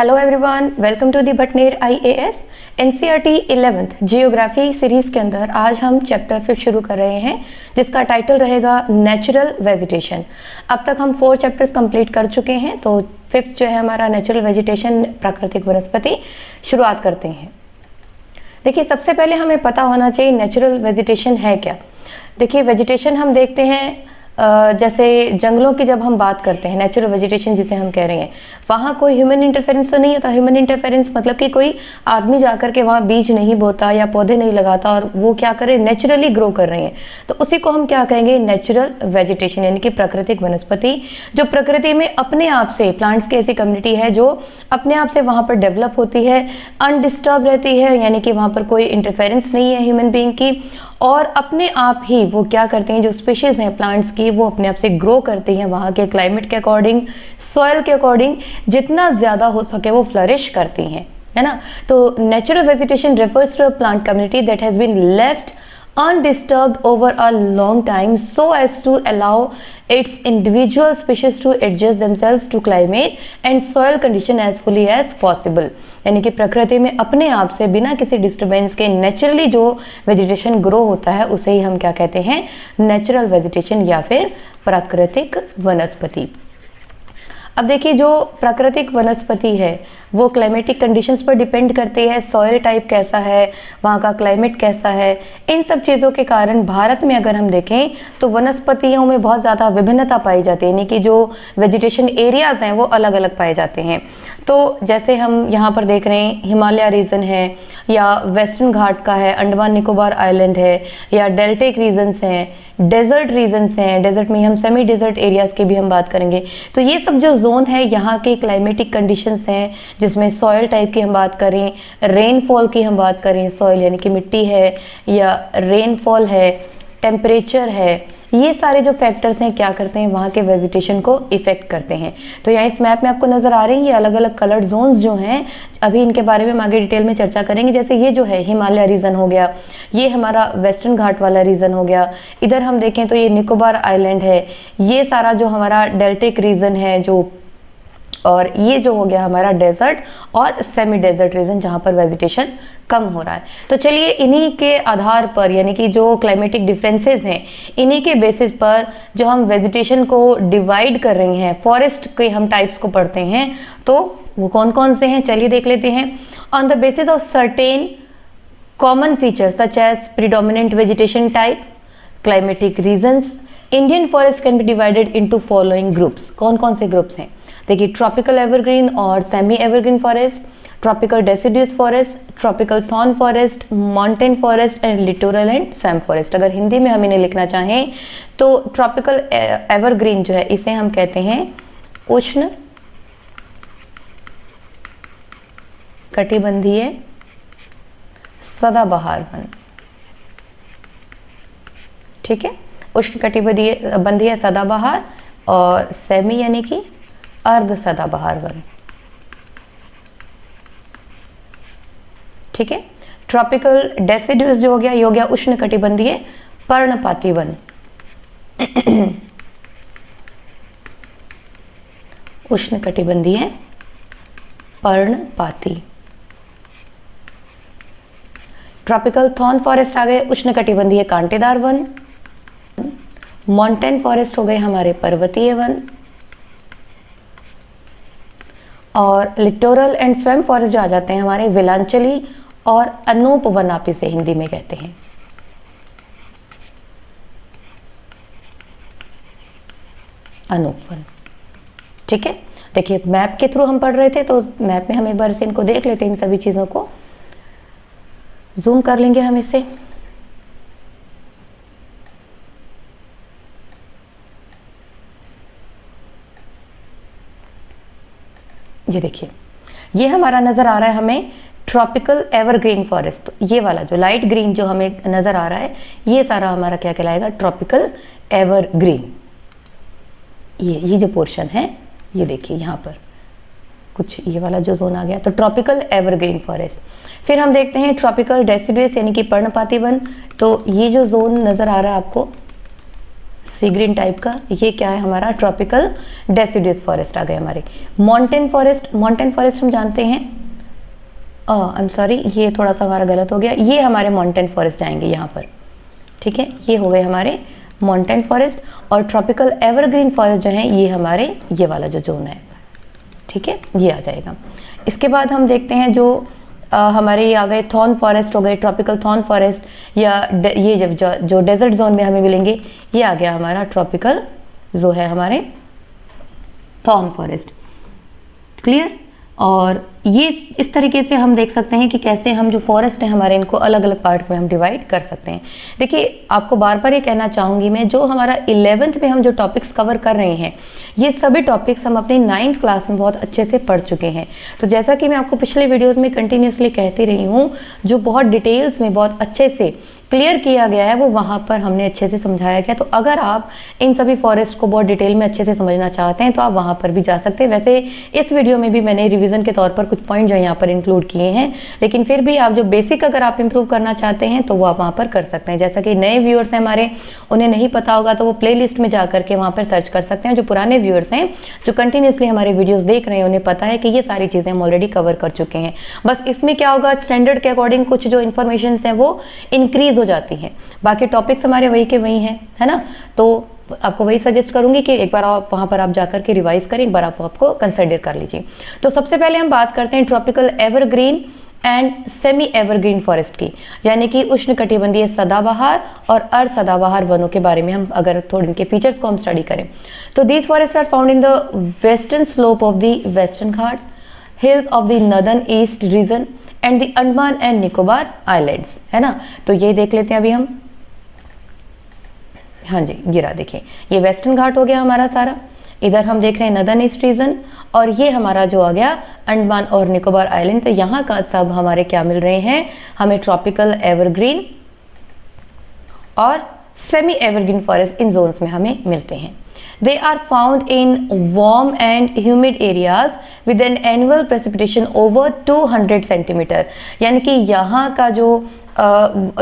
Hello everyone, welcome to the Bhatner IAS NCERT 11th geography series के अंदर आज हम चैप्टर 5 शुरू कर रहे हैं जिसका टाइटल रहेगा नेचुरल वेजिटेशन। अब तक हम 4 चैप्टर्स कंप्लीट कर चुके हैं, तो 5th जो है हमारा नेचुरल वेजिटेशन, प्राकृतिक वनस्पति, शुरुआत करते हैं। देखिए, सबसे पहले हमें पता होना चाहिए नेचुरल वेजिटेशन है क्या। देखिए, वेजिटेशन हम देखते हैं जैसे जंगलों की जब हम बात करते हैं, नेचुरल वेजिटेशन जिसे हम कह रहे हैं, वहाँ कोई ह्यूमन इंटरफेरेंस तो नहीं होता। ह्यूमन इंटरफेरेंस मतलब कि कोई आदमी जाकर के वहाँ बीज नहीं बोता या पौधे नहीं लगाता और वो क्या करे, नेचुरली ग्रो कर रहे हैं, तो उसी को हम क्या कहेंगे, नेचुरल वेजिटेशन, यानी कि प्राकृतिक वनस्पति, जो प्रकृति में अपने आप से, प्लांट्स की ऐसी कम्युनिटी है जो अपने आप से वहाँ पर डेवलप होती है, अनडिस्टर्ब रहती है, यानी कि वहाँ पर कोई इंटरफेरेंस नहीं है ह्यूमन बीइंग की, और अपने आप ही वो क्या करते हैं, जो स्पीशीज हैं प्लांट्स की, वो अपने आप से ग्रो करती हैं वहाँ के क्लाइमेट के अकॉर्डिंग, सॉइल के अकॉर्डिंग, जितना ज़्यादा हो सके वो फ्लरिश करती हैं, है ना। तो natural vegetation refers to a plant community that has been left undisturbed over a long time so as to allow its individual species to adjust themselves to climate and soil condition as fully as possible। यानी कि प्रकृति में अपने आप से बिना किसी disturbance के नेचुरली जो वेजिटेशन ग्रो होता है उसे ही हम क्या कहते हैं, नेचुरल वेजिटेशन या फिर प्राकृतिक वनस्पति। अब देखिए, जो प्राकृतिक वनस्पति है वो क्लाइमेटिक कंडीशंस पर डिपेंड करती है, सॉइल टाइप कैसा है, वहाँ का क्लाइमेट कैसा है, इन सब चीज़ों के कारण भारत में अगर हम देखें तो वनस्पतियों में बहुत ज़्यादा विभिन्नता पाई जाती है, यानी कि जो वेजिटेशन एरियाज़ हैं वो अलग अलग पाए जाते हैं। तो जैसे हम यहाँ पर देख रहे हैं, हिमालय रीजन है या वेस्टर्न घाट का है, अंडमान निकोबार आइलैंड है, या डेल्टिक रीजन्स हैं, डेजर्ट रीजन्स हैं, डेजर्ट में हम सेमी डेजर्ट एरियाज़ की भी हम बात करेंगे। तो ये सब जो जोन है, यहाँ के क्लाइमेटिक कंडीशंस हैं, जिसमें सॉइल टाइप की हम बात करें, रेनफॉल की हम बात करें, सॉइल यानी कि मिट्टी है या रेनफॉल है, टेम्परेचर है, ये सारे जो फैक्टर्स हैं क्या करते हैं, वहाँ के वेजिटेशन को इफेक्ट करते हैं। तो यहाँ इस मैप में आपको नजर आ रही हैं ये अलग अलग कलर्ड जोन्स जो हैं, अभी इनके बारे में हम आगे डिटेल में चर्चा करेंगे। जैसे ये जो है हिमालय रीजन हो गया, ये हमारा वेस्टर्न घाट वाला रीजन हो गया, इधर हम देखें तो ये निकोबार आइलैंड है, ये सारा जो हमारा डेल्टिक रीजन है जो, और ये जो हो गया हमारा डेजर्ट और सेमी डेजर्ट रीजन जहाँ पर वेजिटेशन कम हो रहा है। तो चलिए इन्हीं के आधार पर, यानी कि जो क्लाइमेटिक डिफरेंसेस हैं, इन्हीं के बेसिस पर जो हम वेजिटेशन को डिवाइड कर रहे हैं, फॉरेस्ट के हम टाइप्स को पढ़ते हैं, तो वो कौन कौन से हैं चलिए देख लेते हैं। On the basis of certain common features such as predominant vegetation type, climatic regions, Indian forest can be divided into following groups. कौन कौन से ग्रुप्स हैं, देखिए, ट्रॉपिकल एवरग्रीन और semi evergreen forest, tropical deciduous forest, tropical thorn forest, mountain forest and littoral and swamp forest. अगर हिंदी में हम इन्हें लिखना चाहें तो ट्रॉपिकल एवरग्रीन जो है इसे हम कहते हैं उष्ण कटिबंधीय सदाबहार वन। ठीक है, उष्ण कटिबंधीय सदाबहार, और सेमी यानी कि अर्ध सदाबहार वन। ठीक है, ट्रॉपिकल डेसिडुअस जो हो गया, ये हो गया उष्ण कटिबंधीय पर्णपाती वन। उष्ण कटिबंधीय पर्णपाती। ट्रॉपिकल थॉर्न फॉरेस्ट आ गए, उष्ण कटिबंधीय कांटेदार वन। माउंटेन फॉरेस्ट हो गए हमारे पर्वतीय वन, और लिटोरल एंड स्वैम्प फॉरेस्ट जो आ जाते हैं हमारे विलांचली और अनूप वन, आप इसे हिंदी में कहते हैं। अनूप वन। ठीक है, देखिए मैप के थ्रू हम पढ़ रहे थे, तो मैप में हम एक बार से इनको देख लेते हैं, इन सभी चीजों को जूम कर लेंगे हम इसे। ये देखिए, ये हमारा नजर आ रहा है हमें ट्रॉपिकल एवरग्रीन फॉरेस्ट। तो ये वाला जो लाइट ग्रीन जो हमें नजर आ रहा है, ये सारा हमारा क्या कहलाएगा, ट्रॉपिकल एवरग्रीन। ये जो पोर्शन है, ये देखिए यहाँ पर कुछ ये वाला जो जोन आ गया, तो ट्रॉपिकल एवरग्रीन फॉरेस्ट। फिर हम देखते हैं ट्रॉपिकल डेसिडुअस यानी कि पर्णपाती वन। तो ये जो जोन नजर आ रहा है आपको, सी ग्रीन टाइप का, ये क्या है हमारा ट्रॉपिकल डेसिडुअस फॉरेस्ट आ गए हमारे। माउंटेन फॉरेस्ट हम जानते हैं, आई एम सॉरी ये थोड़ा सा हमारा गलत हो गया, ये हमारे माउंटेन फॉरेस्ट आएंगे यहाँ पर, ठीक है, ये हो गए हमारे माउंटेन फॉरेस्ट। और ट्रॉपिकल एवरग्रीन फॉरेस्ट जो है ये हमारे ये वाला जो जोन है, ठीक है, ये आ जाएगा। इसके बाद हम देखते हैं जो हमारे ये आ गए थॉर्न फॉरेस्ट हो गए, ट्रॉपिकल थॉर्न फॉरेस्ट या ये जब जो डेजर्ट जोन में हमें मिलेंगे, ये आ गया हमारा ट्रॉपिकल जो है हमारे थॉर्न फॉरेस्ट। क्लियर। और ये इस तरीके से हम देख सकते हैं कि कैसे हम जो फॉरेस्ट है हमारे इनको अलग अलग पार्ट्स में हम डिवाइड कर सकते हैं। देखिए आपको बार बार ये कहना चाहूँगी मैं, जो हमारा 11th में हम जो टॉपिक्स कवर कर रहे हैं ये सभी टॉपिक्स हम अपनी 9th क्लास में बहुत अच्छे से पढ़ चुके हैं। तो जैसा कि मैं आपको पिछले वीडियोज़ में कंटिन्यूसली कहती रही हूँ, जो बहुत डिटेल्स में बहुत अच्छे से क्लियर किया गया है वो वहाँ पर हमने अच्छे से समझाया गया। तो अगर आप इन सभी फॉरेस्ट को बहुत डिटेल में अच्छे से समझना चाहते हैं तो आप वहाँ पर भी जा सकते हैं। वैसे इस वीडियो में भी मैंने रिवीजन के तौर पर कुछ पॉइंट जो है यहाँ पर इंक्लूड किए हैं, लेकिन फिर भी आप जो बेसिक अगर आप इंप्रूव करना चाहते हैं तो वो आप वहाँ पर कर सकते हैं। जैसा कि नए व्यूअर्स हैं हमारे, उन्हें नहीं पता होगा तो वो प्ले लिस्ट में जा करके वहाँ पर सर्च कर सकते हैं। जो पुराने व्यूअर्स हैं जो कंटिन्यूसली हमारे वीडियोज़ देख रहे हैं उन्हें पता है कि ये सारी चीज़ें हम ऑलरेडी कवर कर चुके हैं। बस इसमें क्या होगा, स्टैंडर्ड के अकॉर्डिंग कुछ जो इन्फॉर्मेशन है वो इंक्रीज हो जाती है, बाकी टॉपिक्स हमारे वही के वही हैं, है ना। तो आपको वही सजेस्ट करूंगी कि एक बार आप वहां पर आप जाकर के रिवाइज करें, एक बार आप आपको कंसिडर कर लीजिए। तो सबसे पहले हम बात करते हैं tropical evergreen and semi evergreen forest की, यानी कि उष्णकटिबंधीय सदाबहार और अर्ध सदाबहार वनों के बारे में हम अगर थोड़ी इनके फीचर्स को हम स्टडी करें तो these forest are found in the western slope of the western Ghat, hills of the northern east region and the Andaman and Nicobar islands, है ना। तो ये देख लेते हैं अभी हम, हाँ जी, गिरा देखिए, ये वेस्टर्न घाट हो गया हमारा सारा, इधर हम देख रहे हैं नॉर्दर्न ईस्ट रीजन, और ये हमारा जो आ गया अंडमान और निकोबार आइलैंड। तो यहाँ का सब हमारे क्या मिल रहे हैं, हमें ट्रॉपिकल एवरग्रीन और सेमी एवरग्रीन फॉरेस्ट इन जोन्स में हमें मिलते हैं। They are found in warm and humid areas with an annual precipitation over 200 centimetre, यानी कि यहाँ का जो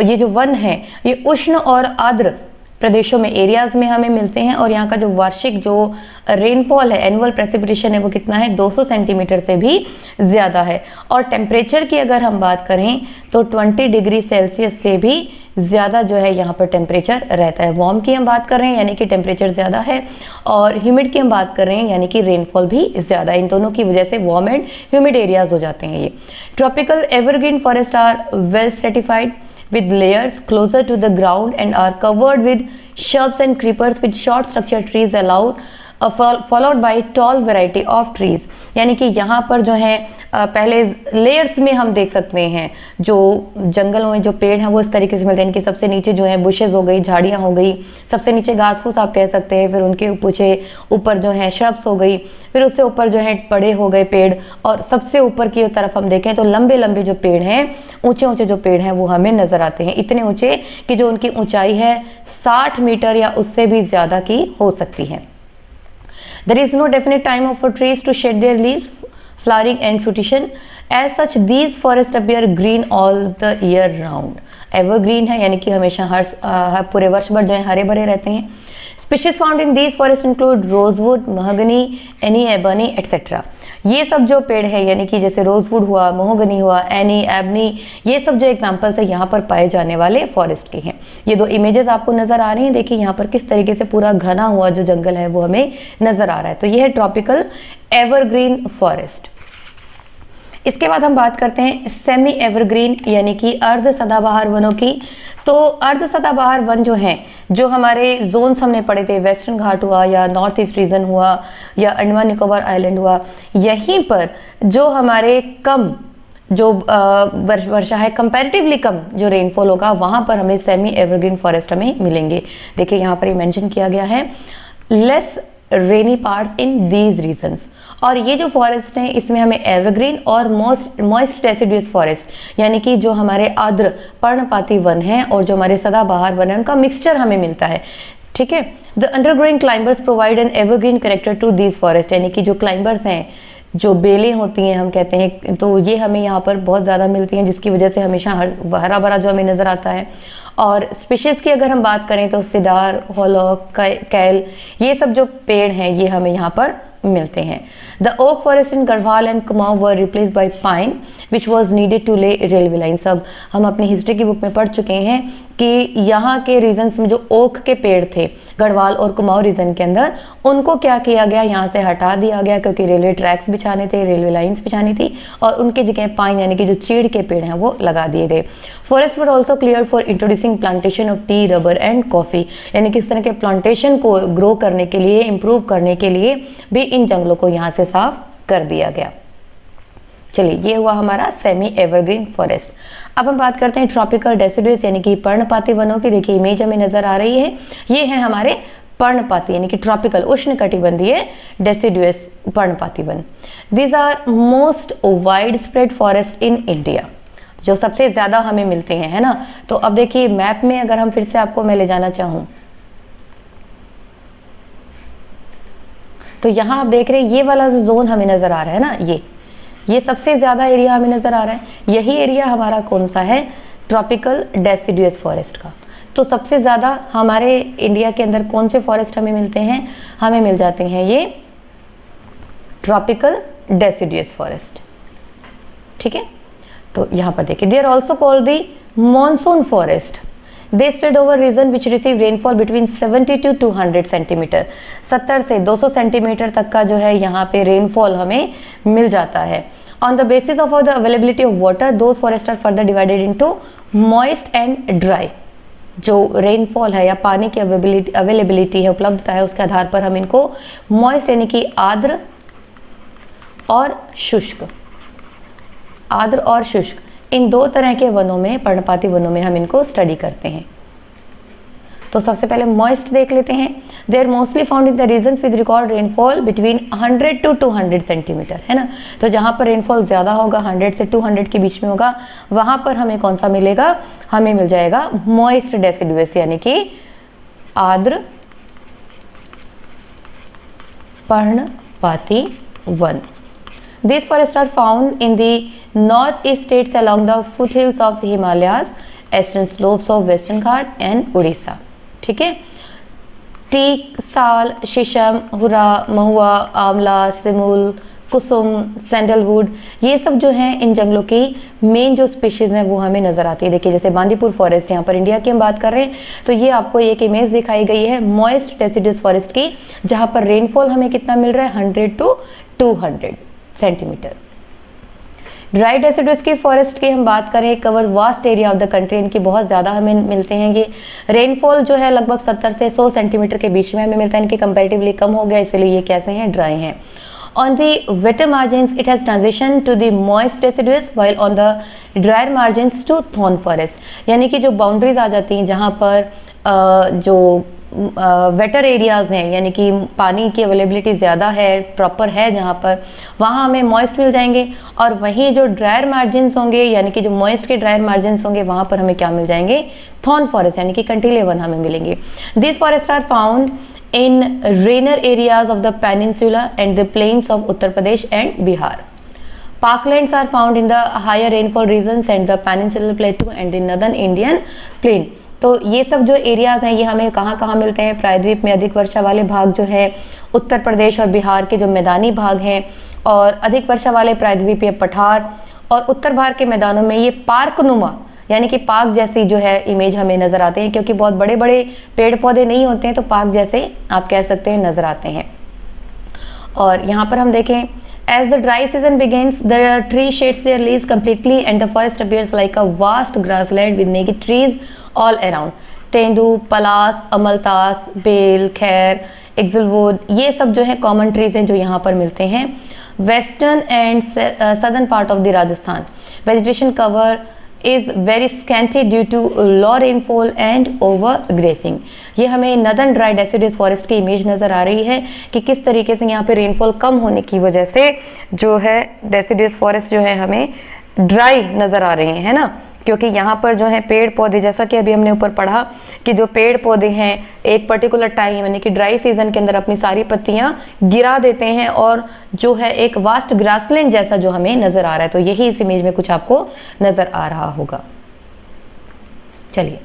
ये जो वन है ये उष्ण और आर्द्र प्रदेशों में एरियाज में हमें मिलते हैं, और यहाँ का जो वार्षिक जो रेनफॉल है, एनुअल प्रेसिपिटेशन है, वो कितना है, 200 सेंटीमीटर से भी ज़्यादा है। और टेम्परेचर की अगर हम बात करें तो 20 डिग्री सेल्सियस से भी ज़्यादा जो है यहाँ पर टेम्परेचर रहता है। वार्म की हम बात कर रहे हैं यानी कि टेम्परेचर ज़्यादा है, और ह्यूमिड की हम बात कर रहे हैं यानी कि रेनफॉल भी ज़्यादा है। इन दोनों की वजह से वार्म एंड ह्यूमिड एरियाज हो जाते हैं ये। Tropical evergreen forest are well stratified with layers closer to the ground and are covered with shrubs and creepers with short structured trees followed by tall variety of trees, यानी कि यहाँ पर जो है पहले लेयर्स में हम देख सकते हैं जो जंगलों में जो पेड़ हैं वो इस तरीके से मिलते हैं कि सबसे नीचे जो है बुशेज हो गई, झाड़ियाँ हो गई, सबसे नीचे घास फूस आप कह सकते हैं, फिर उनके पीछे ऊपर जो है श्रब्स हो गई, फिर उससे ऊपर जो है बड़े हो गए पेड़, और सबसे ऊपर की तरफ हम देखें तो लंबे लंबे जो पेड़ हैं, ऊंचे ऊंचे जो पेड़ हैं वो हमें नजर आते हैं, इतने ऊंचे कि जो उनकी ऊंचाई है 60 मीटर या उससे भी ज़्यादा की हो सकती है। There is no definite time for trees to shed their leaves, flowering and fruition. As such, these forests appear green all the year round. Evergreen है यानी कि हमेशा हर पूरे वर्ष भर जो है हरे भरे रहते हैं। Species found in these forests include rosewood, mahogany, any, ebony, etc. ये सब जो पेड़ है यानी कि जैसे रोजवुड हुआ, मोहगनी हुआ, एनी, एबनी, ये सब जो एग्जांपल्स है यहाँ पर पाए जाने वाले फॉरेस्ट के हैं। ये दो इमेजेस आपको नजर आ रही हैं, देखिए यहाँ पर किस तरीके से पूरा घना हुआ जो जंगल है वो हमें नजर आ रहा है। तो ये है ट्रॉपिकल एवरग्रीन फॉरेस्ट। इसके बाद हम बात करते हैं सेमी एवरग्रीन यानी कि अर्ध सदाबहार वनों की। तो अर्ध सदाबहार वन जो हैं, जो हमारे जोन्स हमने पढ़े थे, वेस्टर्न घाट हुआ या नॉर्थ ईस्ट रीजन हुआ या अंडमान निकोबार आइलैंड हुआ, यहीं पर जो हमारे कम जो वर्षा है, कंपैरेटिवली कम जो रेनफॉल होगा, वहाँ पर हमें सेमी एवरग्रीन फॉरेस्ट हमें मिलेंगे। देखिए यहाँ पर ये मेंशन किया गया है, less rainy parts in these regions. और ये जो फॉरेस्ट हैं इसमें हमें एवरग्रीन और मॉइस्ट डेसिडुअस फॉरेस्ट यानी कि जो हमारे आर्द्र पर्णपाती वन हैं और जो हमारे सदाबहार वन है उनका मिक्सचर हमें मिलता है, ठीक है। The undergrowing climbers provide an evergreen character to these forest, यानी कि जो क्लाइंबर्स हैं जो बेलें होती हैं हम कहते हैं, तो ये हमें यहाँ पर बहुत ज़्यादा मिलती हैं, जिसकी वजह से हमेशा हरा भरा जो हमें नज़र आता है। और स्पीशीज़ की अगर हम बात करें तो सिडार, होलॉक, कैल, ये सब जो पेड़ हैं ये हमें यहाँ पर मिलते हैं। The oak forest in Garhwal and Kumaon were replaced by pine which was needed to lay railway line. सब हम अपनी हिस्ट्री की बुक में पढ़ चुके हैं कि यहाँ के रीजन्स में जो ओक के पेड़ थे गढ़वाल और कुमाऊं रीजन के अंदर, उनको क्या किया गया, यहाँ से हटा दिया गया क्योंकि रेलवे ट्रैक्स बिछाने थे, रेलवे लाइंस बिछानी थी, और उनकी जगह पाइन यानी कि जो चीड़ के पेड़ हैं वो लगा दिए गए। Forest were also clear for introducing plantation of T, rubber and coffee, यानी कि इस तरह के प्लांटेशन को ग्रो करने के लिए, इम्प्रूव करने के लिए भी इन जंगलों को यहाँ से साफ कर दिया गया। चलिए, ये हुआ हमारा सेमी एवरग्रीन फॉरेस्ट। अब हम बात करते हैं ट्रॉपिकल डेसिडुअस यानी कि पर्णपाती वनों की। देखिए इमेज हमें नजर आ रही है, ये है हमारे पर्णपाती यानी कि ट्रॉपिकल उष्णकटिबंधीय डेसिडुअस पर्णपाती वन। These are most wide spread forest in India, जो सबसे ज्यादा हमें मिलते हैं, है ना। तो अब देखिए मैप में अगर हम फिर से आपको मैं ले जाना चाहूं तो यहाँ आप देख रहे हैं ये वाला जो जोन हमें नजर आ रहा है ना, ये सबसे ज्यादा एरिया हमें नजर आ रहा है। यही एरिया हमारा कौन सा है, ट्रॉपिकल डेसिडुअस फॉरेस्ट का। तो सबसे ज्यादा हमारे इंडिया के अंदर कौन से फॉरेस्ट हमें मिलते हैं, हमें मिल जाते हैं ये ट्रॉपिकल डेसिडुअस फॉरेस्ट, ठीक है। तो यहाँ पर देखिए, they are also called the monsoon forest. They spread over region which receive rainfall between 70 to 200 centimetre. 70 से 200 सेंटीमीटर तक का जो है यहाँ पे रेनफॉल हमें मिल जाता है। On the basis of the availability of water, those forests are further divided into moist and dry. जो रेनफॉल है या पानी की अवेलेबिलिटी है, उपलब्धता है, उसके आधार पर हम इनको मॉइस्ट यानी कि आर्द्र और शुष्क, आर्द्र और शुष्क, इन दो तरह के वनों में, पर्णपाती वनों में हम इनको स्टडी करते हैं। तो सबसे पहले मॉइस्ट देख लेते हैं। They are mostly found in the regions with record rainfall between 100 to 200 centimetre, है ना। तो जहाँ पर रेनफॉल ज़्यादा होगा, 100 से 200 के बीच में होगा, वहाँ पर हमें कौन सा मिलेगा, हमें मिल जाएगा मॉइस्ट डेसिडुअस यानी कि आर्द्र पर्णपाती one. These forests are found in the northeast states along the foothills of Himalayas, eastern slopes of Western Ghat and Odisha, ठीक है। टीक, साल, शीशम, हुरा, महुआ, आंवला, सिमुल, कुसुम, सैंडलवुड, ये सब जो हैं इन जंगलों की मेन जो स्पीशीज हैं वो हमें नजर आती है। देखिए जैसे बांदीपुर फॉरेस्ट, यहाँ पर इंडिया की हम बात कर रहे हैं, तो ये आपको एक इमेज दिखाई गई है मॉइस्ट डेसिडुअस फॉरेस्ट की, जहाँ पर रेनफॉल हमें कितना मिल रहा है, 100 to 200 सेंटीमीटर। ड्राई डेसिडुअस की फॉरेस्ट की हम बात करें, cover vast area of the country, इनकी बहुत ज़्यादा हमें मिलते हैं। ये रेनफॉल जो है लगभग 70 से 100 सेंटीमीटर के बीच में हमें मिलता है, इनके कंपैरेटिवली कम हो गया, इसलिए ये कैसे हैं, ड्राई हैं। On the wetter margins it has transition to the moist deciduous, while on the drier margins to thorn forest, यानी कि जो बाउंड्रीज आ जाती हैं जहाँ पर जो वेटर एरियाज हैं, यानी कि पानी की अवेलेबिलिटी ज़्यादा है, प्रॉपर है जहाँ पर, वहाँ हमें मॉइस्ट मिल जाएंगे, और वहीं जो ड्रायर मार्जिन्स होंगे यानी कि जो मॉइस्ट के ड्रायर मार्जिन्स होंगे वहाँ पर हमें क्या मिल जाएंगे, थॉर्न फॉरेस्ट यानी कि कंटीले वन हमें मिलेंगे। This forest are found in rainier areas of the peninsula and the plains of Uttar Pradesh and Bihar. Parklands are found in the higher rainfall regions and the peninsular plateau and the northern Indian plain। तो ये सब जो areas हैं ये हमें कहाँ कहाँ मिलते हैं, प्रायद्वीप में अधिक वर्षा वाले भाग जो है उत्तर प्रदेश और बिहार के जो मैदानी भाग हैं, और अधिक वर्षा वाले प्रायद्वीपीय पठार, और उत्तर भारत के मैदानों में ये पार्कनुमा यानी कि पार्क जैसी जो है इमेज हमें नजर आते हैं, क्योंकि बहुत बड़े बड़े पेड़ पौधे नहीं होते हैं, तो पार्क जैसे आप कह सकते हैं नजर आते हैं। और यहाँ पर हम देखें, as the dry season begins, the tree sheds their leaves completely and the forest appears like a vast grassland with naked trees all around। Tendu, palas, amaltas, bel, khair, axlewood, ये सब जो है कॉमन ट्रीज हैं जो यहाँ पर मिलते हैं। Western and southern part of the Rajasthan vegetation cover is very scanty due to low rainfall and over grazing। ये हमें नदर्न ड्राई डेसिडुअस फॉरेस्ट की इमेज नज़र आ रही है कि किस तरीके से यहाँ पे रेनफॉल कम होने की वजह से जो है डेसिडुअस फॉरेस्ट जो है हमें ड्राई नज़र आ रहे हैं, है ना, क्योंकि यहाँ पर जो है पेड़ पौधे, जैसा कि अभी हमने ऊपर पढ़ा कि जो पेड़ पौधे हैं एक पर्टिकुलर टाइम यानी कि ड्राई सीजन के अंदर अपनी सारी पत्तियां गिरा देते हैं और जो है एक वास्ट ग्रासलैंड जैसा जो हमें नजर आ रहा है। तो यही इस इमेज में कुछ आपको नजर आ रहा होगा। चलिए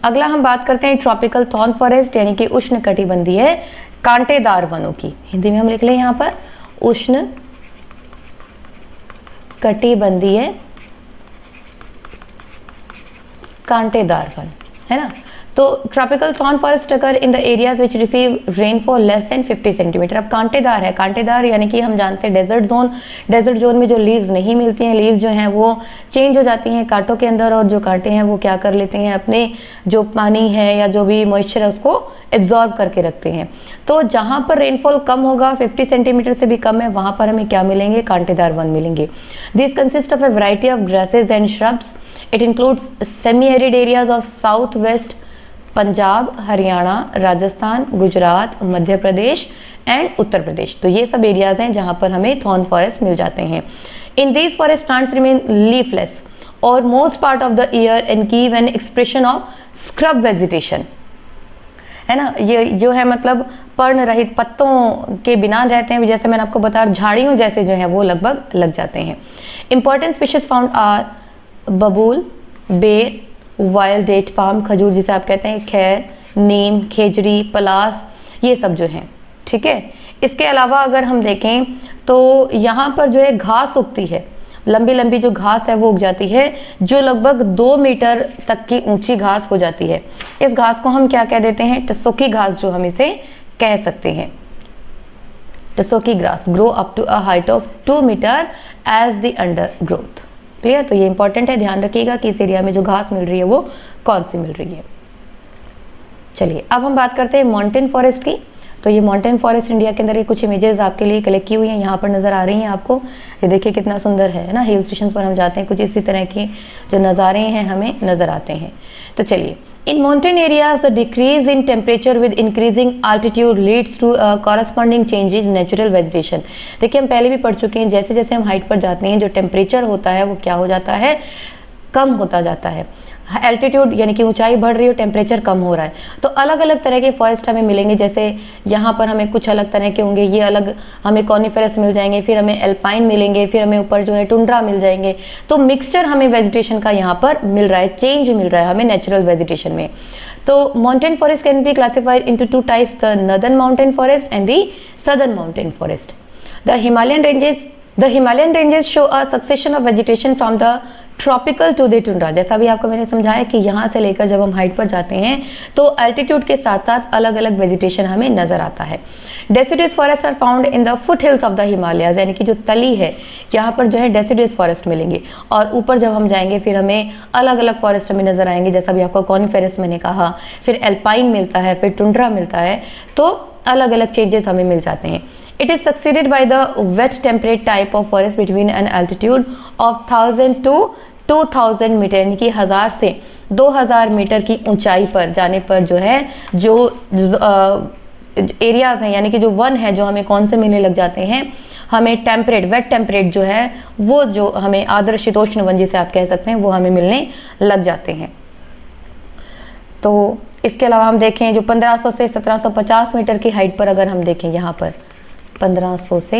अगला हम बात करते हैं ट्रॉपिकल थॉर्न फॉरेस्ट यानी कि उष्ण कटिबंधीय कांटेदार वनों की। हिंदी में हम लिख लें यहाँ पर उष्ण कटिबंधीय कांटेदार वन, है ना। तो ट्रॉपिकल थॉर्न फॉरेस्ट अगर in the areas which receive rainfall less than 50 centimetre. अब कांटेदार है, कांटेदार यानी कि हम जानते हैं डेजर्ट जोन में जो लीव्स नहीं मिलती हैं, लीव्स जो हैं वो चेंज हो जाती हैं कांटों के अंदर, और जो कांटे हैं वो क्या कर लेते हैं, अपने जो पानी है या जो भी मॉइस्चर है उसको एब्जॉर्ब करके रखते हैं। तो जहाँ पर रेनफॉल कम होगा, 50 सेंटीमीटर से भी कम है, वहाँ पर हमें क्या मिलेंगे, कांटेदार वन मिलेंगे। This consist of a variety of grasses and shrubs. It includes semi arid areas of south west Punjab, Haryana, Rajasthan, Gujarat, Madhya Pradesh and Uttar Pradesh. तो ये सब एरियाज हैं जहां पर हमें थॉर्न फॉरेस्ट मिल जाते हैं। In these forest plants remain leafless और most part of the year and give an expression of scrub vegetation, है ना। ये जो है मतलब पर्ण रहित पत्तों के बिना रहते हैं, जैसे मैंने आपको बताया झाड़ियों जैसे जो है वो लगभग लग जाते हैं। इंपॉर्टेंट स्पीशीज फाउंड आर बबूल, बेर, वाइल्ड डेट पाम, खजूर जिसे आप कहते हैं, खैर, नीम, खेजड़ी, पलास, ये सब जो हैं, ठीक है। इसके अलावा अगर हम देखें तो यहाँ पर जो है घास उगती है, लंबी लंबी जो घास है वो उग जाती है, जो लगभग 2 मीटर तक की ऊंची घास हो जाती है। इस घास को हम क्या कह देते हैं, टसोकी घास जो हम इसे कह सकते हैं। Tussocky grass grow up to a height of 2 metre as the undergrowth. Clear. तो ये इंपॉर्टेंट है, ध्यान रखिएगा कि इस एरिया में जो घास मिल रही है वो कौन सी मिल रही है। चलिए अब हम बात करते हैं माउंटेन फॉरेस्ट की। तो ये माउंटेन फॉरेस्ट इंडिया के अंदर ये कुछ इमेजेस आपके लिए कलेक्ट की हुई हैं, यहाँ पर नज़र आ रही हैं आपको। ये देखिए कितना सुंदर है ना। हिल स्टेशन पर हम जाते हैं, कुछ इसी तरह की जो नज़ारे हैं हमें नज़र आते हैं। तो चलिए, in mountain areas the decrease in temperature with increasing altitude leads to corresponding changes natural vegetation. देखिए हम पहले भी पढ़ चुके हैं, जैसे जैसे हम हाइट पर जाते हैं जो टेम्परेचर होता है वो क्या हो जाता है, कम होता जाता है। एल्टीट्यूड यानी कि ऊंचाई बढ़ रही है, टेम्परेचर कम हो रहा है। तो अलग अलग तरह के फॉरेस्ट हमें मिलेंगे, जैसे यहाँ पर हमें कुछ अलग तरह के होंगे, ये अलग हमें कॉनिफेरस मिल जाएंगे, फिर हमें एल्पाइन मिलेंगे, फिर हमें ऊपर जो है टुंड्रा मिल जाएंगे। तो मिक्सचर हमें वेजिटेशन का यहाँ पर मिल रहा है, चेंज मिल रहा है हमें नेचुरल वेजिटेशन में। तो mountain forest can be classified into 2 types, the northern mountain forest and the southern mountain forest. The Himalayan ranges show a succession of vegetation from the tropical to the tundra. जैसा भी आपको मैंने समझाया कि यहाँ से लेकर जब हम हाइट पर जाते हैं तो एल्टीट्यूड के साथ साथ अलग अलग वेजिटेशन हमें नजर आता है। Deciduous forest are found in the foot hills of the Himalayas, यानी कि जो तली है यहाँ पर जो है डेसिडुअस फॉरेस्ट मिलेंगे, और ऊपर जब हम जाएंगे फिर हमें अलग अलग फॉरेस्ट हमें नजर आएंगे, जैसा भी आपको कॉनिफेरस मैंने कहा, फिर एल्पाइन मिलता है, फिर टुंड्रा मिलता है। तो अलग अलग चेंजेस हमें मिल जाते हैं। It is succeeded by the wet temperate type of forest between an altitude of 1000 to 2000 metre, यानी कि 1000 से 2000 मीटर की ऊंचाई पर जाने पर जो है जो एरियाज हैं यानी कि जो वन है जो हमें कौन से मिलने लग जाते हैं, हमें टेम्परेट वेट टेम्परेट जो है वो जो हमें आर्द्र शीतोष्ण वन जिसे आप कह सकते हैं वो हमें मिलने लग जाते हैं। तो इसके अलावा हम देखें जो 1500 से 1750 मीटर की हाइट पर अगर हम देखें यहाँ पर 1500 से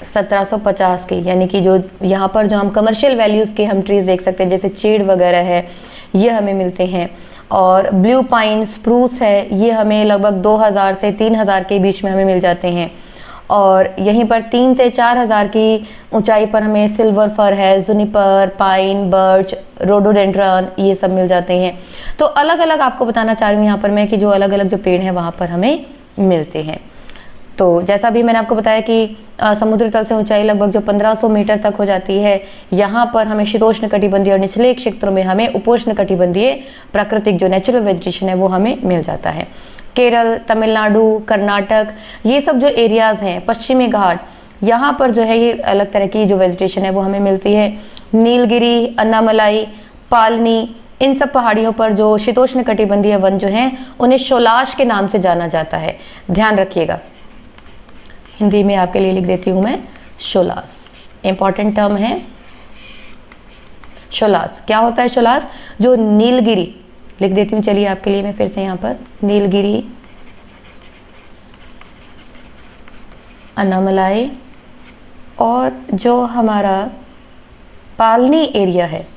1750 की, यानी कि जो यहाँ पर जो हम कमर्शियल वैल्यूज़ के हम ट्रीज देख सकते हैं जैसे चीड़ वगैरह है ये हमें मिलते हैं, और ब्लू पाइन स्प्रूस है ये हमें लगभग 2000 से 3000 के बीच में हमें मिल जाते हैं। और यहीं पर 3 से 4000 की ऊंचाई पर हमें सिल्वर फर है, जुनिपर, पाइन, बर्च, रोडोडेंड्रन ये सब मिल जाते हैं। तो अलग अलग आपको बताना चाह रही हूँ यहाँ पर मैं कि जो अलग अलग जो पेड़ हैं वहाँ पर हमें मिलते हैं। तो जैसा भी मैंने आपको बताया कि समुद्र तल से ऊंचाई लगभग जो 1500 मीटर तक हो जाती है, यहाँ पर हमें शीतोष्ण कटिबंधीय और निचले क्षेत्रों में हमें उपोष्ण कटिबंधीय प्राकृतिक जो नेचुरल वेजिटेशन है वो हमें मिल जाता है। केरल, तमिलनाडु, कर्नाटक ये सब जो एरियाज हैं, पश्चिमी घाट, यहाँ पर जो है ये अलग तरह की जो वेजिटेशन है वो हमें मिलती है। नीलगिरी, अन्नामलाई, पालनी, इन सब पहाड़ियों पर जो शीतोष्ण कटिबंधीय वन जो हैं उन्हें शोलाश के नाम से जाना जाता है। ध्यान रखिएगा, हिंदी में आपके लिए लिख देती हूँ मैं, शोलास इंपॉर्टेंट टर्म है। शोलास। क्या होता है शोलास? जो नीलगिरी, लिख देती हूँ चलिए आपके लिए मैं फिर से यहाँ पर, नीलगिरी, अन्नामलाई और जो हमारा पालनी एरिया है,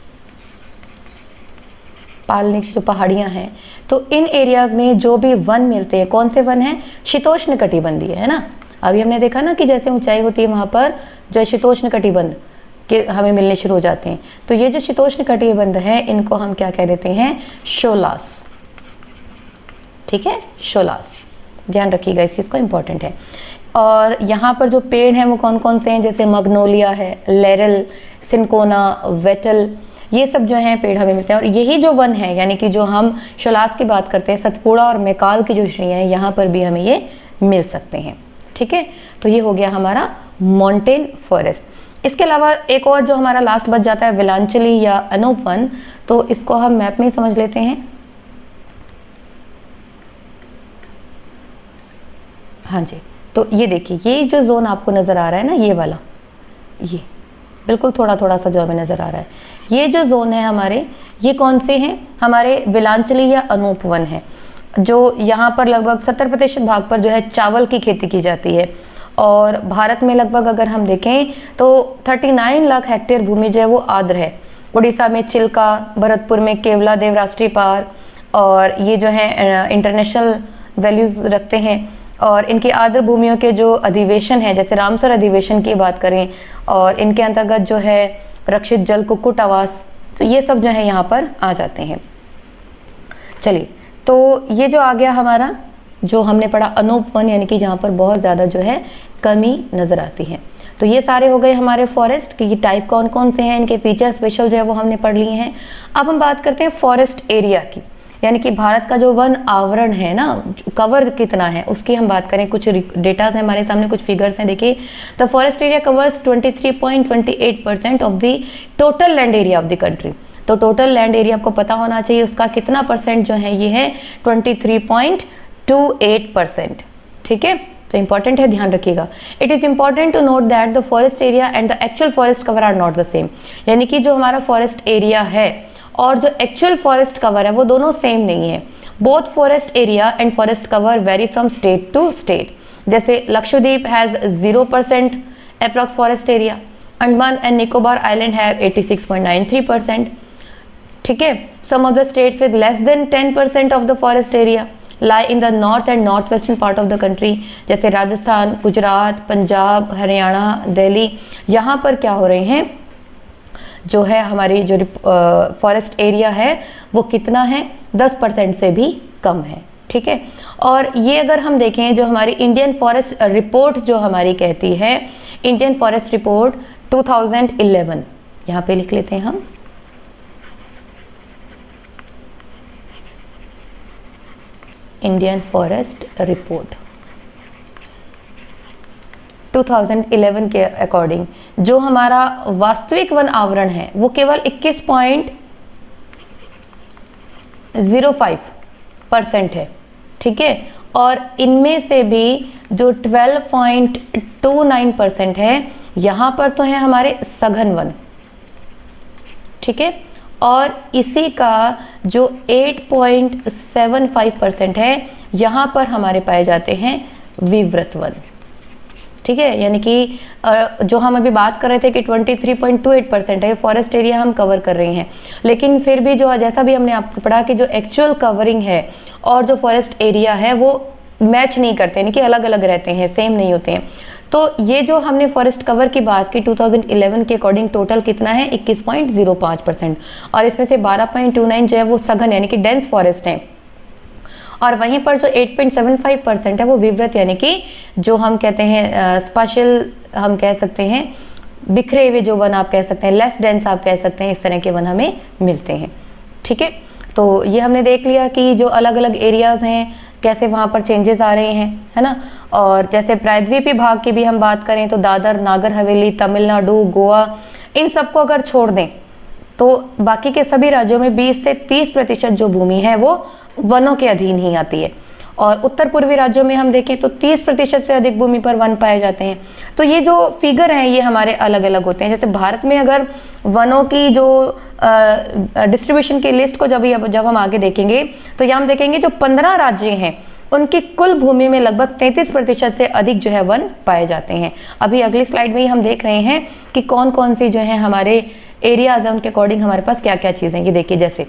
पालनी की जो पहाड़ियाँ हैं, तो इन एरियाज में जो भी वन मिलते हैं, कौन से वन हैं? शीतोष्ण कटिबंधीय, है ना। अभी हमने देखा ना कि जैसे ऊंचाई होती है वहाँ पर जो शीतोष्ण कटिबंध के हमें मिलने शुरू हो जाते हैं। तो ये जो शीतोष्ण कटिबंध है इनको हम क्या कह देते हैं? शोलास। ठीक है, शोलास, ध्यान रखिएगा इस चीज़ को, इम्पोर्टेंट है। और यहाँ पर जो पेड़ हैं वो कौन कौन से हैं? जैसे मग्नोलिया है, लेरल, सिनकोना, वेटल, ये सब जो हैं पेड़ हमें मिलते हैं। और यही जो वन है, यानी कि जो हम शोलास की बात करते हैं, सतपुड़ा और मैकाल की जो श्रेणियाँ हैं, यहाँ पर भी हमें ये मिल सकते हैं। ठीक है, तो ये हो गया हमारा माउंटेन फॉरेस्ट। इसके अलावा एक और जो हमारा लास्ट बच जाता है विलांचली या अनूप वन, तो इसको हम मैप में ही समझ लेते हैं। हाँ जी, तो ये देखिए, ये जो जोन आपको नज़र आ रहा है ना, ये वाला, ये बिल्कुल थोड़ा थोड़ा सा जो हमें नज़र आ रहा है, ये जो जोन है हमारे, ये कौन से हैं? हमारे विलांचली या अनूप वन है, जो यहाँ पर लगभग 70% भाग पर जो है चावल की खेती की जाती है। और भारत में लगभग अगर हम देखें तो 39 लाख हेक्टेयर भूमि जो है वो आर्द्र है। उड़ीसा में चिल्का, भरतपुर में केवलादेव राष्ट्रीय पार्क, और ये जो है इंटरनेशनल वैल्यूज रखते हैं। और इनकी आर्द्र भूमियों के जो अधिवेशन है, जैसे रामसर अधिवेशन की बात करें, और इनके अंतर्गत जो है रक्षित जल, कुक्कुट आवास, तो ये सब जो है यहाँ पर आ जाते हैं। चलिए, तो ये जो आ गया हमारा, जो हमने पढ़ा अनूप वन, यानी कि जहाँ पर बहुत ज़्यादा जो है कमी नज़र आती है। तो ये सारे हो गए हमारे फॉरेस्ट कि ये टाइप कौन कौन से हैं, इनके फीचर स्पेशल जो है वो हमने पढ़ लिए हैं। अब हम बात करते हैं फॉरेस्ट एरिया की, यानी कि भारत का जो वन आवरण है ना, कवर कितना है उसकी हम बात करें। कुछ डेटाज हैं हमारे सामने, कुछ फिगर्स हैं, देखिए। The forest area covers 23.28% of the total land area of the country. तो टोटल लैंड एरिया आपको पता होना चाहिए, उसका कितना परसेंट जो है, ये है 23.28%। ठीक है, तो इंपॉर्टेंट है, ध्यान रखिएगा। It is important to note that the forest area and the actual forest cover are not the same, यानी कि जो हमारा फॉरेस्ट एरिया है और जो एक्चुअल फॉरेस्ट कवर है वो दोनों सेम नहीं है। Both forest area and forest cover vary from state to state. जैसे Lakshadweep has 0% approx forest area, Andaman and Nicobar island have 86.93%। ठीक है, some of the states with less than 10% of the forest area lie in the north and northwestern part of the country, जैसे राजस्थान, गुजरात, पंजाब, हरियाणा, दिल्ली, यहाँ पर क्या हो रहे हैं, जो है हमारी जो फॉरेस्ट एरिया है वो कितना है, 10% से भी कम है। ठीक है, और ये अगर हम देखें, जो हमारी इंडियन फॉरेस्ट रिपोर्ट जो हमारी कहती है, इंडियन फॉरेस्ट रिपोर्ट 2011, यहाँ पे लिख लेते हैं हम, इंडियन फॉरेस्ट रिपोर्ट 2011 के अकॉर्डिंग जो हमारा वास्तविक वन आवरण है वो केवल 21.05% है। ठीक है, और इनमें से भी जो 12.29% है, यहाँ पर तो है हमारे सघन वन। ठीक है, और इसी का जो 8.75% है, यहाँ पर हमारे पाए जाते हैं विवृत वन। ठीक है, यानी कि जो हम अभी बात कर रहे थे कि 23.28% है फॉरेस्ट एरिया हम कवर कर रहे हैं, लेकिन फिर भी जो जैसा भी हमने आपको पढ़ा कि जो एक्चुअल कवरिंग है और जो फॉरेस्ट एरिया है वो मैच नहीं करते, यानी कि अलग अलग रहते हैं, सेम नहीं होते हैं। तो ये जो हमने फॉरेस्ट कवर की बात की 2011 के अकॉर्डिंग टोटल कितना है, 21.05%, और इसमें से 12.29 जो है वो सघन यानी कि डेंस फॉरेस्ट है, और वहीं पर जो 8.75% है वो विवृत यानी कि जो हम कहते हैं स्पेशल, हम कह सकते हैं बिखरे हुए जो वन आप कह सकते हैं, लेस डेंस आप कह सकते हैं, इस तरह के वन हमें मिलते हैं। ठीक है, तो ये हमने देख लिया कि जो अलग अलग एरियाज हैं कैसे वहाँ पर चेंजेस आ रहे हैं, है ना। और जैसे प्रायद्वीपीय भाग की भी हम बात करें तो दादर, नागर हवेली, तमिलनाडु, गोवा, इन सबको अगर छोड़ दें तो बाकी के सभी राज्यों में 20 से 30% जो भूमि है वो वनों के अधीन ही आती है। और उत्तर पूर्वी राज्यों में हम देखें तो 30% से अधिक भूमि पर वन पाए जाते हैं। तो ये जो फिगर हैं ये हमारे अलग अलग होते हैं। जैसे भारत में अगर वनों की जो डिस्ट्रीब्यूशन की लिस्ट को जब हम आगे देखेंगे तो यहाँ हम देखेंगे जो 15 राज्य हैं उनकी कुल भूमि में लगभग 33% से अधिक जो है वन पाए जाते हैं। अभी अगली स्लाइड में ही हम देख रहे हैं कि कौन कौन सी जो है हमारे एरियाज है उनके अकॉर्डिंग हमारे पास क्या क्या चीजें। ये देखिए, जैसे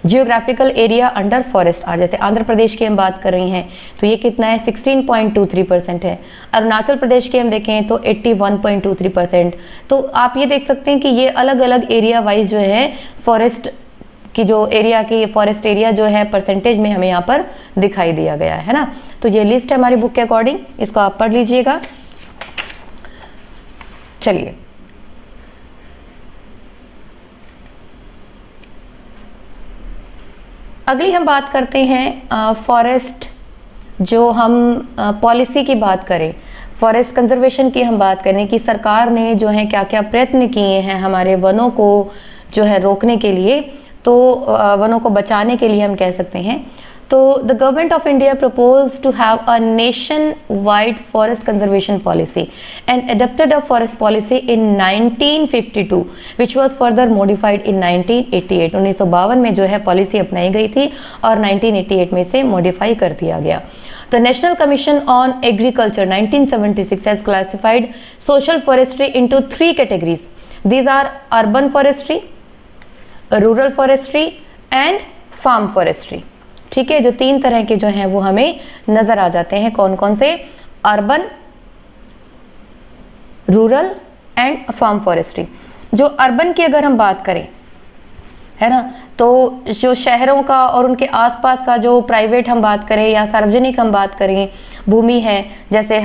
geographical area under forest are, जैसे आंध्र प्रदेश की हम बात कर रही हैं तो ये कितना है 16.23% है। अरुणाचल प्रदेश की हम देखें तो 81.23%। तो आप ये देख सकते हैं कि ये अलग अलग एरिया वाइज जो है फॉरेस्ट की जो एरिया की फॉरेस्ट एरिया जो है परसेंटेज में हमें यहाँ पर दिखाई दिया गया है ना। तो ये लिस्ट है हमारी बुक के अकॉर्डिंग, इसको आप पढ़ लीजिएगा। चलिए अगली हम बात करते हैं फॉरेस्ट जो हम पॉलिसी की बात करें, फॉरेस्ट कंजर्वेशन की हम बात करें कि सरकार ने जो है क्या क्या प्रयत्न किए हैं हमारे वनों को जो है रोकने के लिए, तो वनों को बचाने के लिए हम कह सकते हैं। तो the government of India proposed to have a nation-wide forest conservation policy and adopted a forest policy in 1952 which was further modified in 1988। 1952 में जो है पॉलिसी अपनाई गई थी और 1988 में से मॉडिफाई कर दिया गया। The National Commission on Agriculture 1976 has classified social forestry into 3 categories. These are urban forestry, rural forestry and farm forestry. ठीक है, जो 3 तरह के जो हैं वो हमें नजर आ जाते हैं। कौन कौन से? Urban, rural and farm forestry. जो अर्बन की अगर हम बात करें है ना, तो जो शहरों का और उनके आसपास का जो प्राइवेट हम बात करें या सार्वजनिक हम बात करें भूमि है, जैसे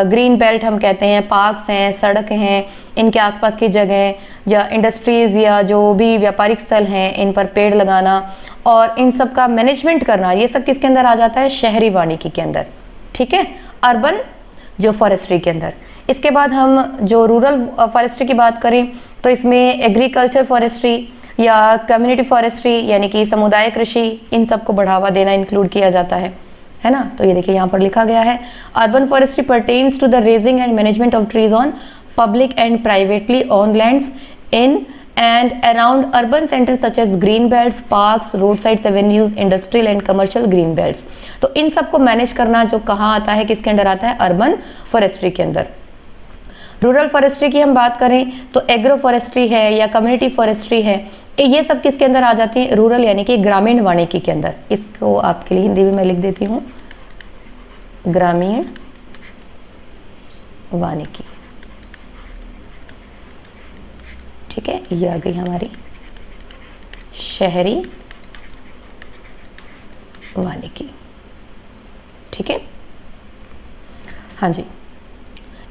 ग्रीन बेल्ट हम कहते हैं, पार्क्स हैं, सड़क हैं, इनके आसपास की जगह या इंडस्ट्रीज या जो भी व्यापारिक स्थल हैं इन पर पेड़ लगाना और इन सब का मैनेजमेंट करना, ये सब किसके अंदर आ जाता है? शहरी वानिकी के अंदर। ठीक है, अर्बन जो फॉरेस्ट्री के अंदर। इसके बाद हम जो रूरल फॉरेस्ट्री की बात करें तो इसमें एग्रीकल्चर फॉरेस्ट्री या कम्युनिटी फॉरेस्ट्री यानी कि समुदाय कृषि, इन सबको बढ़ावा देना इंक्लूड किया जाता है ना। तो ये देखिए यहाँ पर लिखा गया है, urban forestry pertains to the raising and management of trees on public and privately owned lands in and around urban centres such as green belts, parks, road side avenues, industrial and commercial green belts. तो इन सबको manage करना जो कहाँ आता है, किसके under आता है? अर्बन फॉरेस्ट्री के अंदर। रूरल फॉरेस्ट्री की हम बात करें तो एग्रो फॉरेस्ट्री है या कम्युनिटी फॉरेस्ट्री है, ये सब किसके अंदर आ जाती है? रूरल यानी कि ग्रामीण वानिकी के अंदर। इसको आपके लिए हिंदी में मैं लिख देती हूँ, ग्रामीण वानिकी। ठीक है, ये आ गई हमारी शहरी वानिकी। ठीक है, हाँ जी।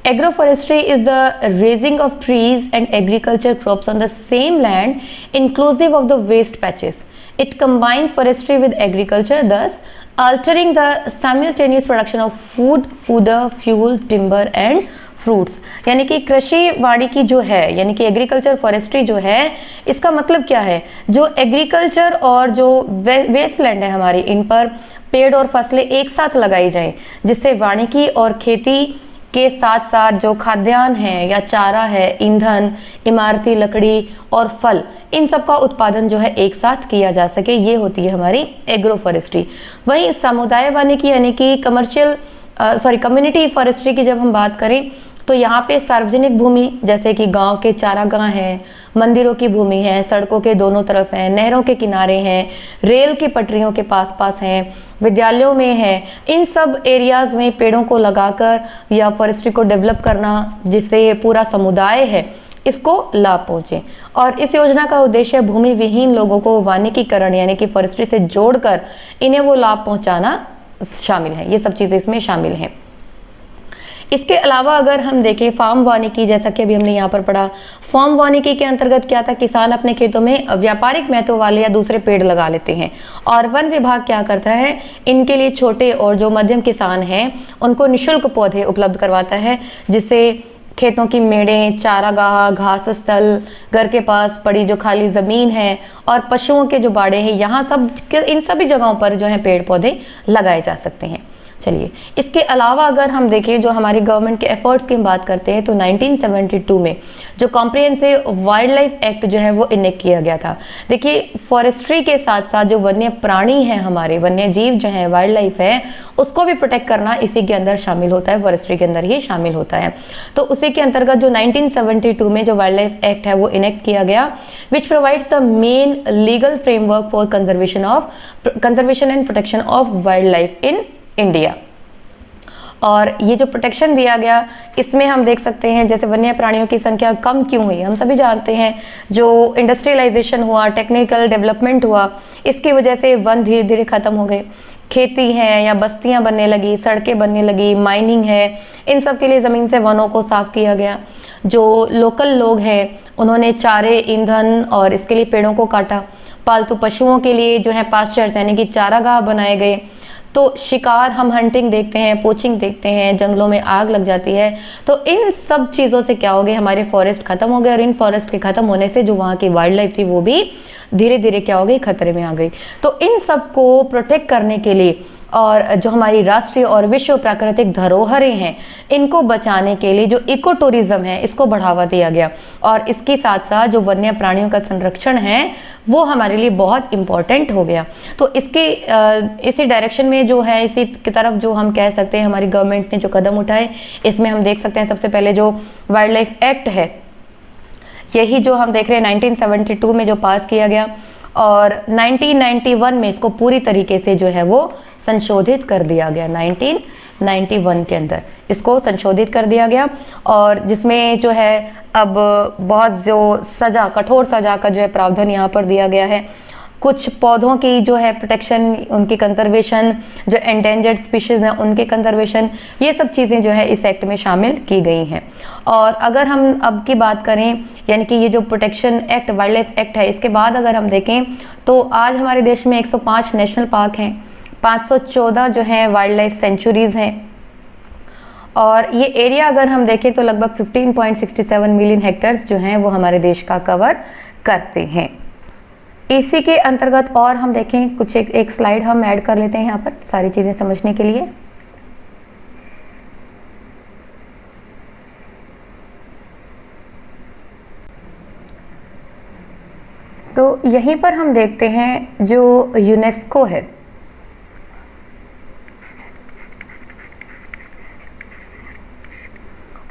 Agroforestry is the raising of trees and agriculture crops on the same land, inclusive of the waste patches. It combines forestry with agriculture, thus altering the simultaneous production of food, fodder, fuel, timber and fruits. यानी कि कृषि वानिकी जो है यानी कि agriculture forestry जो है, इसका मतलब क्या है? जो एग्रीकल्चर और जो वेस्टलैंड है हमारी, इन पर पेड़ और फसलें एक साथ लगाई जाएं, जिससे वानिकी और खेती के साथ साथ जो खाद्यान्न है या चारा है, ईंधन, इमारती लकड़ी और फल, इन सब का उत्पादन जो है एक साथ किया जा सके, ये होती है हमारी एग्रो फॉरेस्ट्री। वहीं समुदाय वानिकी यानी कि कम्युनिटी फॉरेस्ट्री की जब हम बात करें तो यहाँ पे सार्वजनिक भूमि जैसे कि गांव के चारागाह हैं, मंदिरों की भूमि है, सड़कों के दोनों तरफ है, नहरों के किनारे हैं, रेल की पटरियों के पास हैं, विद्यालयों में है, इन सब एरियाज में पेड़ों को लगाकर या फॉरेस्ट्री को डेवलप करना, जिससे पूरा समुदाय है इसको लाभ पहुंचे। और इस योजना का उद्देश्य भूमि विहीन लोगों को वानिकीकरण यानी कि फॉरेस्ट्री से जोड़कर इन्हें वो लाभ पहुंचाना शामिल है। ये सब चीजें इसमें शामिल हैं। इसके अलावा अगर हम देखें फार्म वानिकी, जैसा कि अभी हमने यहाँ पर पढ़ा, फार्म वानिकी के अंतर्गत क्या था? किसान अपने खेतों में व्यापारिक महत्व वाले या दूसरे पेड़ लगा लेते हैं और वन विभाग क्या करता है? इनके लिए छोटे और जो मध्यम किसान हैं उनको निःशुल्क पौधे उपलब्ध करवाता है, जिससे खेतों की मेड़ें, चारागाह, घास स्थल, घर के पास पड़ी जो खाली ज़मीन है और पशुओं के जो बाड़े हैं, यहाँ सब इन सभी जगहों पर जो है पेड़ पौधे लगाए जा सकते हैं। चलिए, इसके अलावा अगर हम देखें जो हमारी गवर्नमेंट के एफर्ट्स की हम बात करते हैं तो 1972 में जो कॉम्प्रिहेंसिव वाइल्ड लाइफ एक्ट जो है वो इनेक्ट किया गया था। देखिए, फॉरेस्ट्री के साथ साथ जो वन्य प्राणी हैं, हमारे वन्य जीव जो हैं, वाइल्ड लाइफ है, उसको भी प्रोटेक्ट करना इसी के अंदर शामिल होता है, फॉरेस्ट्री के अंदर ही शामिल होता है। तो उसी के अंतर्गत जो 1972 में जो वाइल्ड लाइफ एक्ट है वो इनेक्ट किया गया, which provides the main legal framework for conservation and protection of wild life in India. और ये जो प्रोटेक्शन दिया गया, इसमें हम देख सकते हैं जैसे वन्य प्राणियों की संख्या कम क्यों हुई। हम सभी जानते हैं जो इंडस्ट्रियलाइजेशन हुआ, टेक्निकल डेवलपमेंट हुआ, इसकी वजह से वन धीरे धीरे खत्म हो गए। खेती है या बस्तियां बनने लगी, सड़कें बनने लगी, माइनिंग है, इन सब के लिए ज़मीन से वनों को साफ किया गया। जो लोकल लोग हैं उन्होंने चारे, ईंधन और इसके लिए पेड़ों को काटा। पालतू पशुओं के लिए जो है पास्चर्स यानी कि चारागाह बनाए गए। तो शिकार, हम हंटिंग देखते हैं, पोचिंग देखते हैं, जंगलों में आग लग जाती है। तो इन सब चीज़ों से क्या हो गए, हमारे फॉरेस्ट खत्म हो गए और इन फॉरेस्ट के खत्म होने से जो वहाँ की वाइल्ड लाइफ थी वो भी धीरे धीरे क्या हो गई, खतरे में आ गई। तो इन सब को प्रोटेक्ट करने के लिए और जो हमारी राष्ट्रीय और विश्व प्राकृतिक धरोहरें हैं, इनको बचाने के लिए जो इको टूरिज्म है इसको बढ़ावा दिया गया। और इसके साथ साथ जो वन्य प्राणियों का संरक्षण है वो हमारे लिए बहुत इम्पोर्टेंट हो गया। तो इसके इसी डायरेक्शन में जो है, इसी की तरफ जो हम कह सकते हैं हमारी गवर्नमेंट ने जो कदम उठाए, इसमें हम देख सकते हैं सबसे पहले जो वाइल्ड लाइफ एक्ट है, यही जो हम देख रहे हैं 1972 में जो पास किया गया और 1991 में इसको पूरी तरीके से जो है वो संशोधित कर दिया गया। 1991 के अंदर इसको संशोधित कर दिया गया और जिसमें जो है अब बहुत जो सज़ा, कठोर सज़ा का जो है प्रावधान यहाँ पर दिया गया है। कुछ पौधों की जो है प्रोटेक्शन, उनकी कंजर्वेशन, जो एंडेंजर्ड स्पीशीज़ हैं उनके कंजर्वेशन, ये सब चीज़ें जो है इस एक्ट में शामिल की गई हैं। और अगर हम अब की बात करें, यानी कि ये जो protection act, wild life act है, इसके बाद अगर हम देखें तो आज हमारे देश में 105 नेशनल पार्क हैं, 514 जो हैं वाइल्ड लाइफ सेंचुरीज़ हैं और ये एरिया अगर हम देखें तो लगभग 15.67 मिलियन हेक्टेयर्स जो हैं वो हमारे देश का कवर करते हैं। इसी के अंतर्गत और हम देखें कुछ एक स्लाइड हम ऐड कर लेते हैं यहाँ पर सारी चीज़ें समझने के लिए। तो यहीं पर हम देखते हैं जो यूनेस्को है,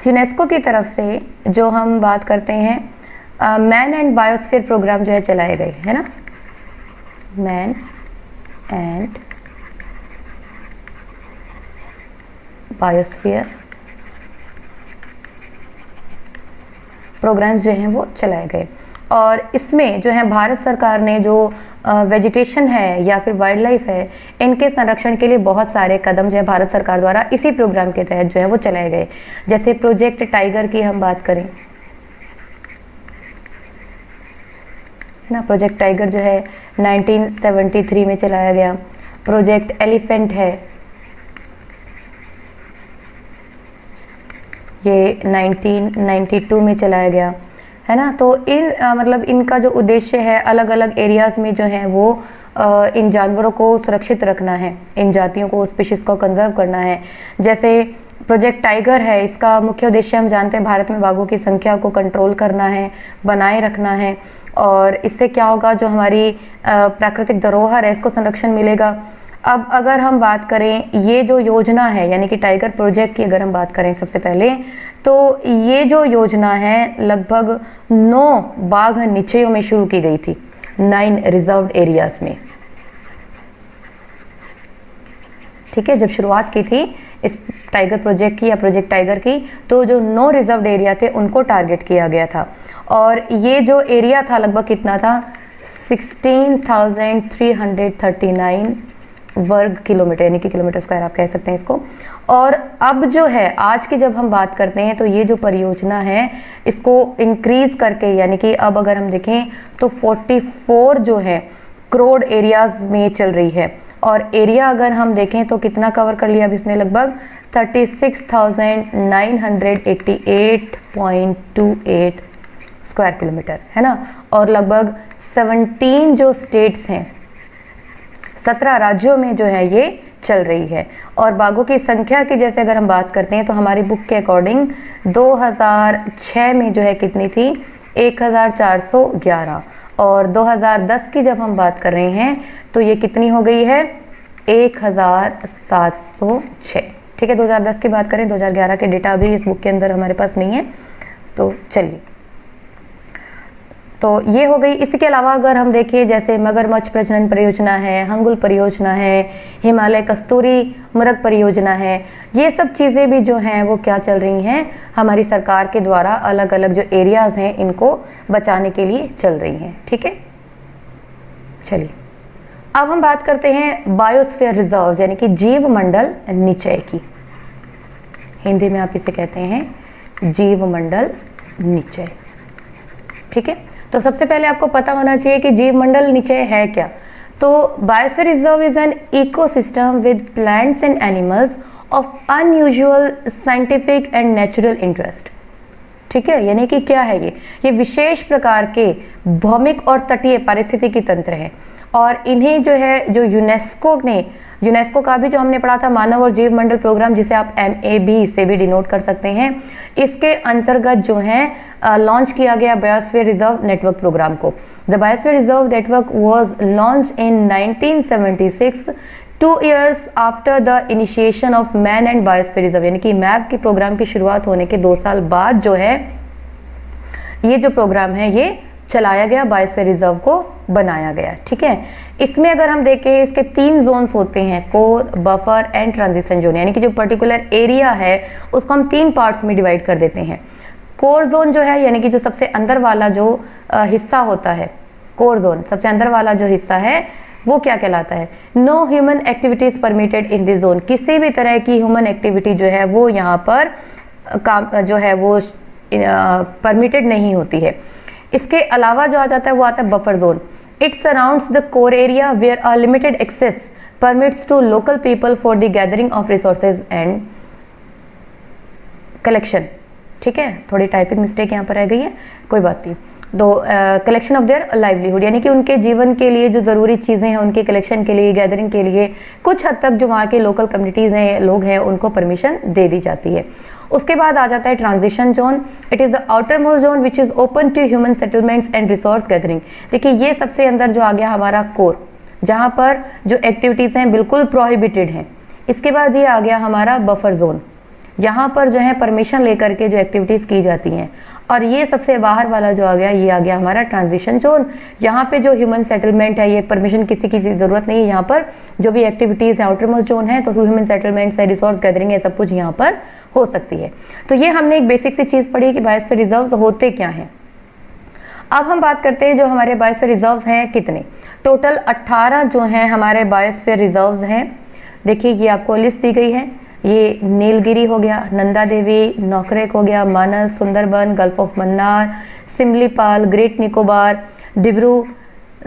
यूनेस्को की तरफ से जो हम बात करते हैं मैन एंड बायोस्फीयर प्रोग्राम जो है चलाए गए, है ना, मैन एंड बायोस्फीयर प्रोग्राम्स जो हैं वो चलाए गए और इसमें जो है भारत सरकार ने जो वेजिटेशन है या फिर वाइल्ड लाइफ है, इनके संरक्षण के लिए बहुत सारे कदम जो है भारत सरकार द्वारा इसी प्रोग्राम के तहत जो है वो चलाए गए। जैसे प्रोजेक्ट टाइगर की हम बात करें, है ना, प्रोजेक्ट टाइगर जो है 1973 में चलाया गया। प्रोजेक्ट एलिफेंट है, ये 1992 में चलाया गया, है ना। तो इन मतलब इनका जो उद्देश्य है, अलग अलग एरियाज में जो है वो इन जानवरों को सुरक्षित रखना है, इन जातियों को, स्पीशीज़ को कंजर्व करना है। जैसे प्रोजेक्ट टाइगर है, इसका मुख्य उद्देश्य हम जानते हैं भारत में बाघों की संख्या को कंट्रोल करना है, बनाए रखना है और इससे क्या होगा, जो हमारी प्राकृतिक धरोहर है इसको संरक्षण मिलेगा। अब अगर हम बात करें ये जो योजना है यानी कि टाइगर प्रोजेक्ट की अगर हम बात करें सबसे पहले, तो ये जो योजना है लगभग 9 बाघ निचयों में शुरू की गई थी, 9 रिजर्व्ड एरियाज में। ठीक है, जब शुरुआत की थी इस टाइगर प्रोजेक्ट की या प्रोजेक्ट टाइगर की, तो जो 9 रिजर्व्ड एरिया थे उनको टारगेट किया गया था और ये जो एरिया था लगभग कितना था, 16,339 वर्ग किलोमीटर यानी कि किलोमीटर स्क्वायर आप कह सकते हैं इसको। और अब जो है आज की जब हम बात करते हैं तो ये जो परियोजना है इसको इंक्रीज करके, यानी कि अब अगर हम देखें तो 44 जो है करोड़ एरियाज में चल रही है और एरिया अगर हम देखें तो कितना कवर कर लिया अब इसने, लगभग 36,988.28 स्क्वायर किलोमीटर, है ना। और लगभग 17 जो स्टेट्स हैं, 17 राज्यों में जो है ये चल रही है। और बाघों की संख्या की जैसे अगर हम बात करते हैं तो हमारी बुक के अकॉर्डिंग 2006 में जो है कितनी थी, 1411, और 2010 की जब हम बात कर रहे हैं तो ये कितनी हो गई है, 1706। ठीक है, 2010 की बात करें, 2011 के डेटा अभी इस बुक के अंदर हमारे पास नहीं है। तो चलिए, तो ये हो गई। इसके अलावा अगर हम देखें जैसे मगरमच्छ प्रजनन परियोजना है, हंगुल परियोजना है, हिमालय कस्तूरी मृग परियोजना है, ये सब चीज़ें भी जो हैं वो क्या चल रही हैं, हमारी सरकार के द्वारा अलग अलग जो एरियाज़ हैं इनको बचाने के लिए चल रही हैं। ठीक है, चलिए अब हम बात करते हैं बायोस्फीयर रिजर्व्स यानी कि जीव मंडल निचय की। हिंदी में आप इसे कहते हैं जीव मंडल निचय। ठीक है, तो सबसे पहले आपको पता होना चाहिए कि जीव मंडल निचय है क्या। तो biosphere reserve is an ecosystem with plants and animals of unusual scientific and natural interest. ठीक है, यानी कि क्या है ये विशेष प्रकार के भौमिक और तटीय पारिस्थितिकी तंत्र हैं, और इन्हें जो है जो यूनेस्को का भी जो हमने पढ़ा था मानव और जीव मंडल प्रोग्राम, जिसे आप MAB से भी डिनोट कर सकते हैं, इसके अंतर्गत जो है लॉन्च किया गया बायोस्फीयर रिजर्व नेटवर्क प्रोग्राम को। The biosphere reserve network was launched in 1976, 2 years after the initiation of man and biosphere reserve, यानी कि मैप के प्रोग्राम की शुरुआत होने के 2 साल बाद जो है ये जो प्रोग्राम है ये चलाया गया, बायोस्फीयर रिजर्व को बनाया गया। ठीक है, इसमें अगर हम देखें इसके 3 जोन्स होते हैं, core, buffer and transition zone, यानी कि जो पर्टिकुलर एरिया है उसको हम 3 पार्ट्स में डिवाइड कर देते हैं। कोर जोन जो है यानी कि जो सबसे अंदर वाला जो हिस्सा होता है, कोर जोन सबसे अंदर वाला जो हिस्सा है वो क्या कहलाता है, no human activities permitted in this zone, किसी भी तरह की ह्यूमन एक्टिविटी जो है वो यहाँ पर काम जो है वो परमिटेड नहीं होती है। इसके अलावा जो आ जाता है वो आता है buffer zone. It surrounds the core area where a limited access permits to local people for the gathering of resources and collection. ठीक है, थोड़ी टाइपिंग मिस्टेक यहाँ पर रह गई है, कोई बात नहीं। तो कलेक्शन ऑफ देयर लाइवलीहुड, यानी कि उनके जीवन के लिए जो ज़रूरी चीज़ें हैं उनके कलेक्शन के लिए, गैदरिंग के लिए कुछ हद तक जो वहाँ के लोकल कम्युनिटीज़ हैं, लोग हैं, उनको परमिशन दे दी जाती है। उसके बाद आ जाता है transition zone. It is the outer most zone which is open to human settlements and resource gathering. देखिए ये सबसे अंदर जो आ गया हमारा कोर, जहाँ पर जो एक्टिविटीज़ हैं बिल्कुल प्रोहिबिटेड हैं। इसके बाद ये आ गया हमारा बफर जोन, यहाँ पर जो है परमिशन लेकर के जो एक्टिविटीज़ की जाती हैं। और ये सबसे बाहर वाला जो आ गया ये आ गया हमारा ट्रांजिशन जोन, यहाँ पे जो ह्यूमन सेटलमेंट है, ये परमिशन किसी की ज़रूरत नहीं है, यहाँ पर जो भी एक्टिविटीज़ है आउटर मोस्ट जोन है तो ह्यूमन सेटलमेंट्स है, रिसोर्स गैदरिंग है, सब कुछ यहाँ पर हो सकती है। तो ये हमने एक बेसिक सी चीज़ पढ़ी कि बायोस्फीयर रिजर्व्स होते क्या हैं। अब हम बात करते हैं जो हमारे बायोस्फीयर रिजर्व्स हैं कितने, टोटल 18 जो हैं हमारे बायोस्फीयर रिजर्व्स हैं। देखिए ये आपको लिस्ट दी गई है, ये नीलगिरी हो गया, नंदा देवी, नौकरेक हो गया, Manas, Sundarban, gulf of Mannar, Similipal, great Nicobar, Dibru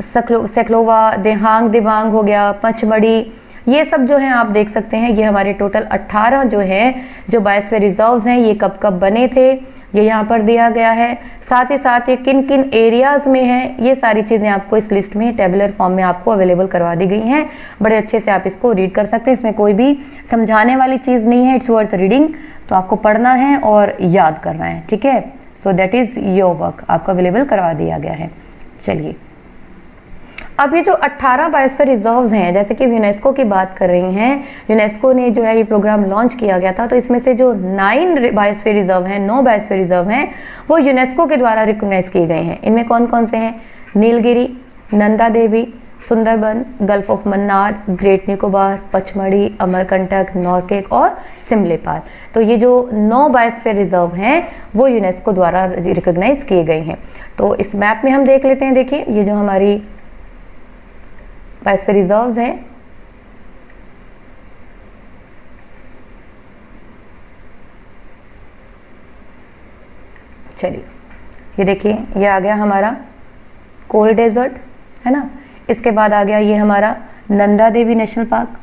Saikhowa, Dehang Dibang हो गया, पचमढ़ी, ये सब जो हैं आप देख सकते हैं। ये हमारे टोटल 18 जो हैं जो बायोस्फीयर रिजर्व्स हैं, ये कब कब बने थे ये यहाँ पर दिया गया है। साथ ही साथ ये किन किन एरियाज़ में है, ये सारी चीज़ें आपको इस लिस्ट में टेबुलर फॉर्म में आपको अवेलेबल करवा दी गई हैं। बड़े अच्छे से आप इसको रीड कर सकते हैं, इसमें कोई भी समझाने वाली चीज़ नहीं है, इट्स वर्थ रीडिंग। तो आपको पढ़ना है और याद करना है, ठीक है। So that is your work, आपको अवेलेबल करवा दिया गया है। चलिए अब ये जो 18 बायोस्फीयर रिजर्व्स हैं, जैसे कि यूनेस्को की बात कर रही हैं, यूनेस्को ने जो है ये प्रोग्राम लॉन्च किया गया था, तो इसमें से जो 9 बायोस्फीयर रिजर्व हैं, 9 बायोस्फीयर रिजर्व हैं, वो यूनेस्को के द्वारा रिकॉग्नाइज किए गए हैं। इनमें कौन कौन से हैं, Nilgiri, Nanda Devi, Sundarban, gulf of Mannar, great Nicobar, Pachmarhi, Amarkantak, Nokrek और सिमलीपाल। तो ये जो 9 बायोस्फीयर रिजर्व हैं वो यूनेस्को द्वारा रिकॉग्नाइज किए गए हैं। तो इस मैप में हम देख लेते हैं। देखिए ये जो हमारी बायोस्फीयर रिजर्व्स हैं, चलिए ये देखिए ये आ गया हमारा कोल डेजर्ट, है ना। इसके बाद आ गया ये हमारा Nanda Devi national park,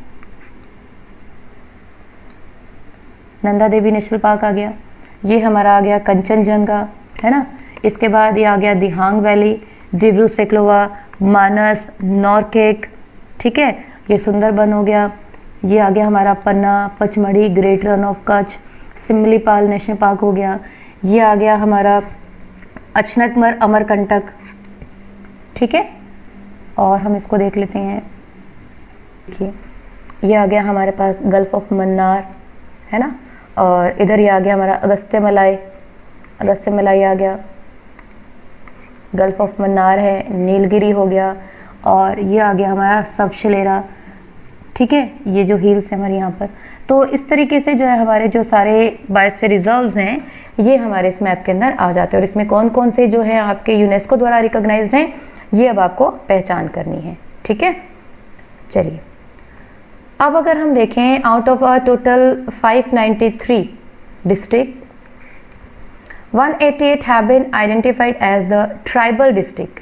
Nanda Devi national park आ गया, ये हमारा आ गया कंचनजंगा, है ना। इसके बाद ये आ गया दिहांग वैली, दिब्रू सेक्लोवा, मानस, नॉर्केक, ठीक है, ये सुंदरबन हो गया। ये आ गया हमारा Panna, Pachmarhi, great Rann of Kutch, Similipal national park हो गया। ये आ गया हमारा अचनकमर अमरकंटक, ठीक है, और हम इसको देख लेते हैं। देखिए ये आ गया हमारे पास गल्फ ऑफ मन्नार, है ना, और इधर ये आ गया हमारा अगस्त्यमलाई, अगस्त्यमलाई आ गया, गल्फ ऑफ मन्नार है, नीलगिरी हो गया, और ये आ गया हमारा सबशलेरा, ठीक है, ये जो हिल्स है हमारे यहाँ पर। तो इस तरीके से जो है हमारे जो सारे बायोस्फीयर रिजर्व्स हैं ये हमारे इस मैप के अंदर आ जाते हैं, और इसमें कौन कौन से जो है आपके यूनेस्को द्वारा रिकॉग्नाइज्ड हैं ये अब आपको पहचान करनी है, ठीक है। चलिए अब अगर हम देखें, out of a total 593 district 188 have been identified as a tribal district,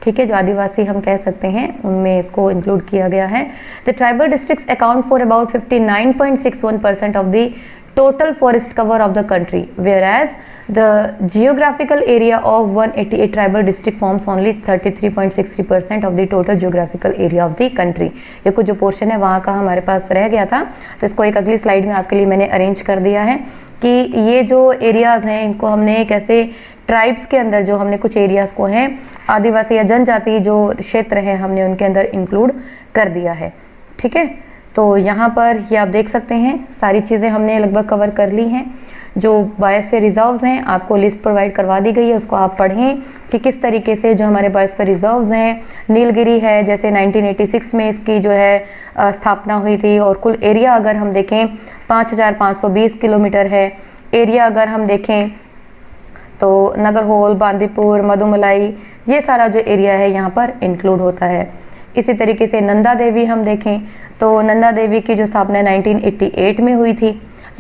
ठीक है, जो आदिवासी हम कह सकते हैं उनमें इसको इंक्लूड किया गया है। The tribal districts account for about 59.61% of the total forest cover of the country, whereas the geographical area of 188 tribal district forms only 33.63% of the total geographical area of the country। ये कुछ जो portion है वहाँ का हमारे पास रह गया था, तो इसको एक अगली स्लाइड में आपके लिए मैंने अरेंज कर दिया है कि ये जो एरियाज़ हैं इनको हमने कैसे ट्राइब्स के अंदर जो हमने कुछ एरियाज़ को हैं आदिवासी या जनजाति जो क्षेत्र हैं हमने उनके अंदर इंक्लूड कर दिया है, ठीक है। तो यहाँ पर ये आप देख सकते हैं सारी चीज़ें हमने लगभग कवर कर ली हैं। जो बायोस्फीयर रिजर्व्स हैं आपको लिस्ट प्रोवाइड करवा दी गई है, उसको आप पढ़ें कि किस तरीके से जो हमारे बायोस्फीयर रिजर्व्स हैं, नीलगिरी है जैसे 1986 में इसकी जो है स्थापना हुई थी, और कुल एरिया अगर हम देखें 5520 किलोमीटर है। एरिया अगर हम देखें तो नगरहोल, बांदीपुर, मधुमलाई, ये सारा जो एरिया है यहाँ पर इंक्लूड होता है। इसी तरीके से नंदा देवी हम देखें तो नंदा देवी की जो स्थापना 1988 में हुई थी।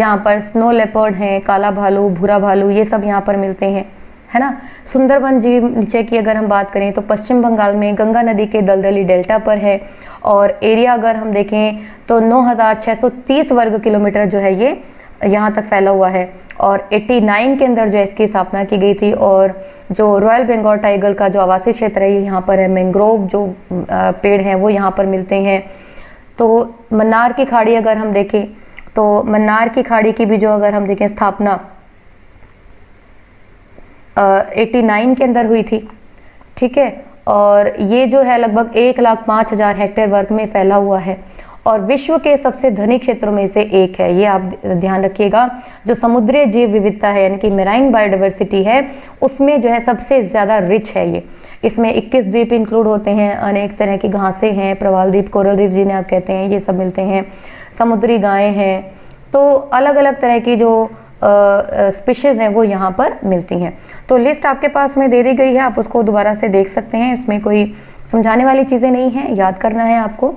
यहाँ पर स्नो लेपर्ड हैं, काला भालू, भूरा भालू, ये सब यहाँ पर मिलते हैं, है ना। सुंदरबन जी नीचे की अगर हम बात करें तो पश्चिम बंगाल में गंगा नदी के दलदली डेल्टा पर है, और एरिया अगर हम देखें तो 9630 वर्ग किलोमीटर जो है ये यहाँ तक फैला हुआ है, और 89 के अंदर जो है इसकी स्थापना की गई थी। और जो रॉयल बंगाल टाइगर का जो आवासीय क्षेत्र है ये यहाँ पर है, मैंग्रोव जो पेड़ हैं वो यहाँ पर मिलते हैं। तो मन्नार की खाड़ी अगर हम देखें तो मन्नार की खाड़ी की भी जो अगर हम देखें स्थापना 89 के अंदर हुई थी, ठीक है, और ये जो है लगभग 1,05,000 हेक्टेयर वर्ग में फैला हुआ है, और विश्व के सबसे धनी क्षेत्रों में से एक है। ये आप ध्यान रखिएगा, जो समुद्री जीव विविधता है यानी कि मेराइन बायोडाइवर्सिटी है उसमें जो है सबसे ज़्यादा रिच है ये। इसमें 21 द्वीप इंक्लूड होते हैं, अनेक तरह की घासें हैं, प्रवाल द्वीप, कोरल द्वीप जिन्हें आप कहते हैं, ये सब मिलते हैं, समुद्री गायें हैं, तो अलग अलग तरह की जो स्पीशीज़ हैं वो यहाँ पर मिलती हैं। तो लिस्ट आपके पास में दे दी गई है, आप उसको दोबारा से देख सकते हैं, इसमें कोई समझाने वाली चीज़ें नहीं हैं, याद करना है आपको।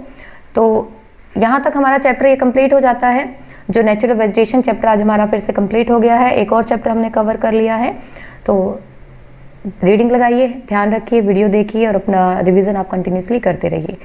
तो यहाँ तक हमारा चैप्टर ये कंप्लीट हो जाता है। जो नेचुरल वेजिटेशन चैप्टर आज हमारा फिर से कंप्लीट हो गया है, एक और चैप्टर हमने कवर कर लिया है। तो रीडिंग लगाइए, ध्यान रखिए, वीडियो देखिए और अपना रिवीजन आप कंटिन्यूसली करते रहिए।